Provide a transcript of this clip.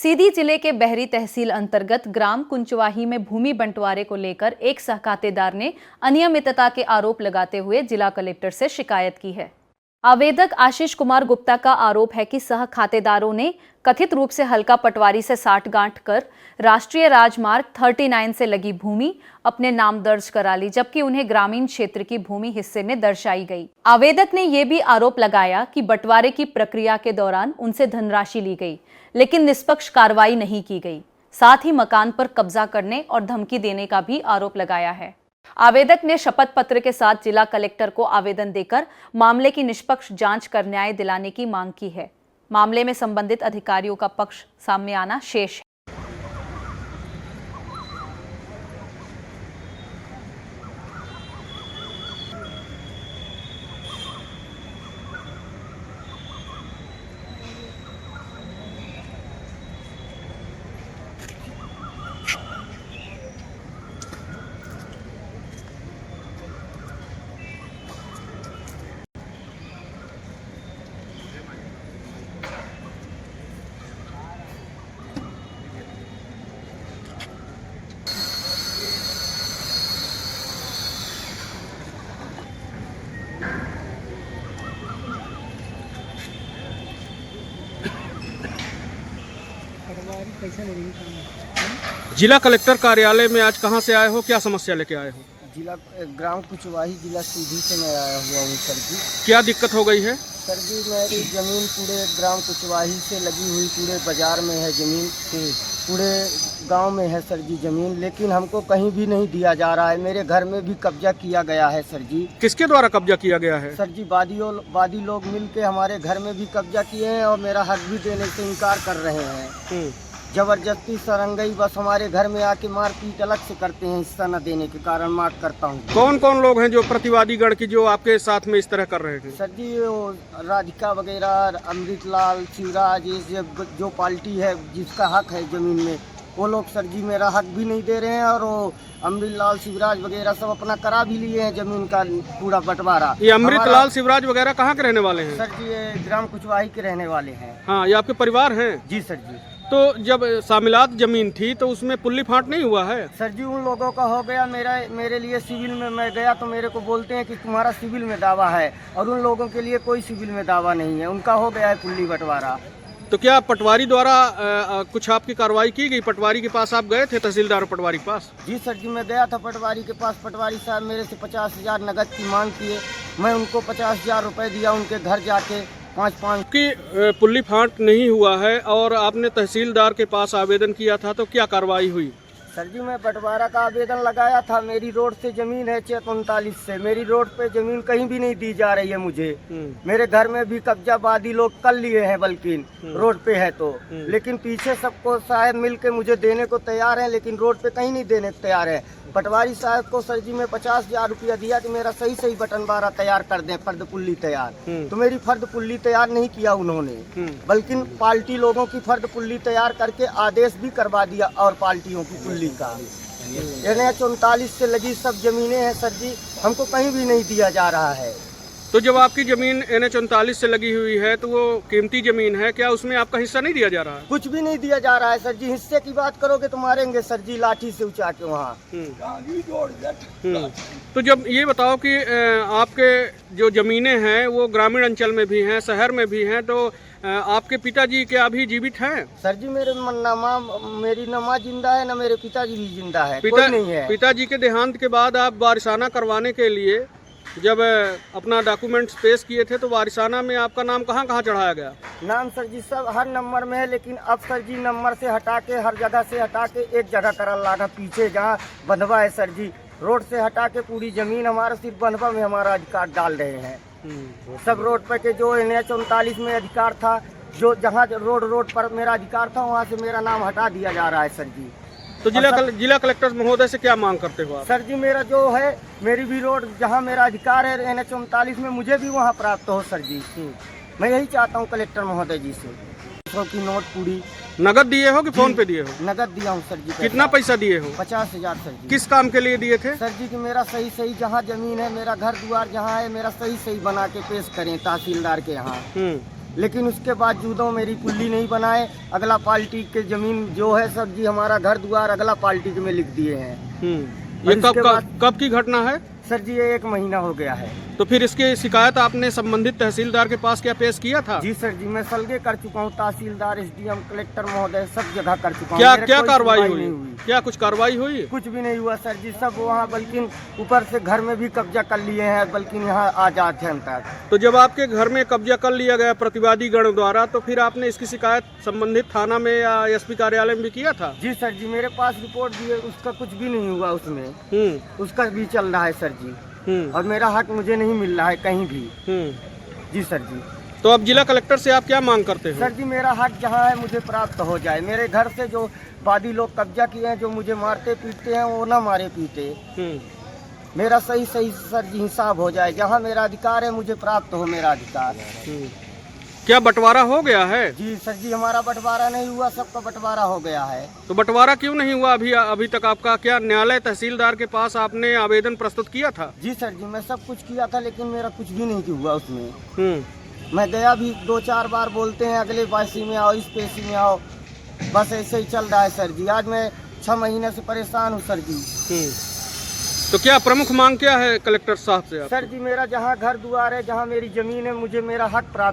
सीधी जिले के बहरी तहसील अंतर्गत ग्राम कुंचवाही में भूमि बंटवारे को लेकर एक सहखातेदार ने अनियमितता के आरोप लगाते हुए जिला कलेक्टर से शिकायत की है। आवेदक आशीष कुमार गुप्ता का आरोप है कि सह खातेदारों ने कथित रूप से हल्का पटवारी से साठगांठ कर राष्ट्रीय राजमार्ग 39 से लगी भूमि अपने नाम दर्ज करा ली, जबकि उन्हें ग्रामीण क्षेत्र की भूमि हिस्से में दर्शाई गई। आवेदक ने यह भी आरोप लगाया कि बंटवारे की प्रक्रिया के दौरान उनसे धनराशि ली गई, लेकिन निष्पक्ष कार्रवाई नहीं की गई। साथ ही मकान पर कब्जा करने और धमकी देने का भी आरोप लगाया है। आवेदक ने शपथ पत्र के साथ जिला कलेक्टर को आवेदन देकर मामले की निष्पक्ष जांच कर न्याय दिलाने की मांग की है। मामले में संबंधित अधिकारियों का पक्ष सामने आना शेष है। जिला कलेक्टर कार्यालय में आज कहां से आए हो, क्या समस्या लेके आए हो? जिला ग्राम कुचवाही जिला सीधी से मैं आया हुआ हूँ सर जी। क्या दिक्कत हो गई है? सर जी मेरी ज़मीन पूरे ग्राम कुचवाही से लगी हुई पूरे बाजार में है ज़मीन, पूरे गांव में है सर जी ज़मीन, लेकिन हमको कहीं भी नहीं दिया जा रहा है। मेरे घर में भी कब्जा किया गया है सर जी। किसके द्वारा कब्जा किया गया है? सर जी वादी लोग मिलके हमारे घर में भी कब्जा किए हैं और मेरा हक भी देने से इनकार कर रहे हैं। जबरदस्ती सरंगई बस हमारे घर में आके मारपीट अलग से करते हैं, हिस्सा न देने के कारण मार करता हूँ। कौन कौन लोग हैं जो प्रतिवादी गण की जो आपके साथ में इस तरह कर रहे हैं? सर जी वो राधिका वगैरह, अमृतलाल, शिवराज, ये जो पार्टी है जिसका हक है जमीन में, वो लोग सर जी मेरा हक भी नहीं दे रहे हैं। और वो अमृतलाल, शिवराज वगैरह सब अपना करा भी लिए हैं जमीन का पूरा बंटवारा। ये अमृतलाल, शिवराज वगैरह कहाँ के रहने वाले हैं? सर जी ये ग्राम कुचवाही के रहने वाले हैं। हाँ, ये आपके परिवार हैं? जी सर जी। तो जब शामिलात जमीन थी तो उसमें पुल्ली फाट नहीं हुआ है? सर जी उन लोगों का हो गया, मेरे लिए सिविल में मैं गया तो मेरे को बोलते हैं कि तुम्हारा सिविल में दावा है, और उन लोगों के लिए कोई सिविल में दावा नहीं है, उनका हो गया है पुल्ली बंटवारा। तो क्या पटवारी द्वारा कुछ आपकी कार्रवाई की गई? पटवारी के पास आप गए थे, तहसीलदार पटवारी के पास? जी सर जी मैं गया था पटवारी के पास। पटवारी साहब मेरे से 50,000 नगद की मांग किए। मैं उनको 50,000 रुपये दिया उनके घर जाके। 5-5 की पुल्ली फाट नहीं हुआ है और आपने तहसीलदार के पास आवेदन किया था, तो क्या कार्रवाई हुई? सर जी मैं बंटवारा का आवेदन लगाया था। मेरी रोड से जमीन है 39 से, मेरी रोड पे जमीन कहीं भी नहीं दी जा रही है मुझे। मेरे घर में भी कब्जा वादी लोग कर लिए हैं, बल्कि रोड पे है तो, लेकिन पीछे सबको साहब मिल के मुझे देने को तैयार है, लेकिन रोड पे कहीं नहीं देने को तैयार है। पटवारी साहब को सर जी मैं 50,000 रुपया दिया कि मेरा सही बटनवारा तैयार कर दें, फर्द पुल्ली तैयार। तो मेरी फर्द पुल्ली तैयार नहीं किया उन्होंने, बल्कि पार्टी लोगों की फर्द पुल्ली तैयार करके आदेश भी करवा दिया, और पार्टियों की पुल्ली का। NH 39 से लगी सब जमीनें हैं सर जी, हमको कहीं भी नहीं दिया जा रहा है। तो जब आपकी जमीन NH 39 से लगी हुई है तो वो कीमती जमीन है, क्या उसमें आपका हिस्सा नहीं दिया जा रहा है? कुछ भी नहीं दिया जा रहा है सर जी। हिस्से की बात करोगे तो मारेंगे सर जी लाठी से उठा के वहाँ। तो जब ये बताओ कि आपके जो जमीनें हैं वो ग्रामीण अंचल में भी हैं, शहर में भी हैं, तो आपके पिताजी क्या अभी जीवित हैं? सर जी मेरी न माँ जिंदा है, न मेरे पिताजी भी जिंदा है, कोई नहीं है। पिताजी के देहांत के बाद आप वारिसाना करवाने के लिए जब अपना डॉक्यूमेंट्स पेश किए थे तो वारिसाना में आपका नाम कहाँ कहाँ चढ़ाया गया? नाम सर जी सब हर नंबर में है, लेकिन अब सर जी नंबर से हटा के, हर जगह से हटा के एक जगह कर लागा, पीछे जहाँ बंधवा है सर जी, रोड से हटा के पूरी जमीन हमारा सिर्फ बंधवा में हमारा अधिकार डाल रहे हैं। सब रोड पर के जो NH 39 में अधिकार था, जो जहाँ रोड पर मेरा अधिकार था, वहाँ से मेरा नाम हटा दिया जा रहा है सर जी। तो जिला कलेक्टर महोदय से क्या मांग करते हो आप? सर जी मेरा जो है, मेरी भी रोड जहाँ मेरा अधिकार है NH 39 में, मुझे भी वहाँ प्राप्त हो सर जी। मैं यही चाहता हूँ कलेक्टर महोदय जी से। 100 की नोट पूरी। नगद दिए हो कि फोन पे दिए हो? नगद दिया हूँ सर जी। कितना पैसा दिए हो? 50,000 सर जी। किस काम के लिए दिए थे? सर जी कि मेरा सही जहाँ जमीन है, मेरा घर द्वार जहाँ है, मेरा सही बना के पेश करें तहसीलदार के यहाँ। लेकिन उसके बावजूदों मेरी कुल्ली नहीं बनाए। अगला पार्टी के जमीन जो है सब जी हमारा घर द्वार अगला पार्टी के में लिख दिए हैं। ये और इसके कब की घटना है? सर जी ये 1 महीना हो गया है। तो फिर इसकी शिकायत आपने संबंधित तहसीलदार के पास क्या पेश किया था? जी सर जी मैं सलगे कर चुका हूँ, तहसीलदार एसडीएम कलेक्टर महोदय सब जगह कर चुका हूँ। क्या मेरे क्या कोई कार्रवाई सुनवाई हुई? नहीं हुई। क्या कुछ कार्रवाई हुई? कुछ भी नहीं हुआ सर जी, सब वहाँ बल्कि ऊपर से घर में भी कब्जा कर लिए हैं, बल्कि यहाँ आ जाते हैं हम तक। तो जब आपके घर में कब्जा कर लिया गया प्रतिवादी गण द्वारा तो फिर आपने इसकी शिकायत संबंधित थाना में या एसपी कार्यालय में भी किया था? जी सर जी मेरे पास रिपोर्ट भी है, उसका कुछ भी नहीं हुआ उसमें। उसका भी चल रहा है सर जी, और मेरा हक मुझे नहीं मिल रहा है कहीं भी। जी सर जी। तो अब जिला कलेक्टर से आप क्या मांग करते हैं? सर जी मेरा हक जहाँ है मुझे प्राप्त हो जाए। मेरे घर से जो वादी लोग कब्जा किए हैं, जो मुझे मारते पीटते हैं, वो ना मारे पीटे। मेरा सही सर जी हिसाब हो जाए। जहाँ मेरा अधिकार है मुझे प्राप्त हो मेरा अधिकार। क्या बंटवारा हो गया है? जी सर जी हमारा बंटवारा नहीं हुआ, सबका बंटवारा हो गया है। तो बंटवारा क्यों नहीं हुआ अभी तक आपका? क्या न्यायालय तहसीलदार के पास आपने आवेदन प्रस्तुत किया था? जी सर जी मैं सब कुछ किया था, लेकिन मेरा कुछ भी नहीं हुआ उसमें। मैं गया भी 2-4 बार, बोलते हैं अगले पैसे में आओ, इस पैसे में आओ, बस ऐसे ही चल रहा है सर जी। आज मैं 6 महीने से परेशान हूँ सर जी। तो क्या प्रमुख मांग क्या है कलेक्टर साहब से? सर जी मेरा जहाँ घर द्वार है, जहाँ मेरी जमीन है, मुझे मेरा हक प्राप्त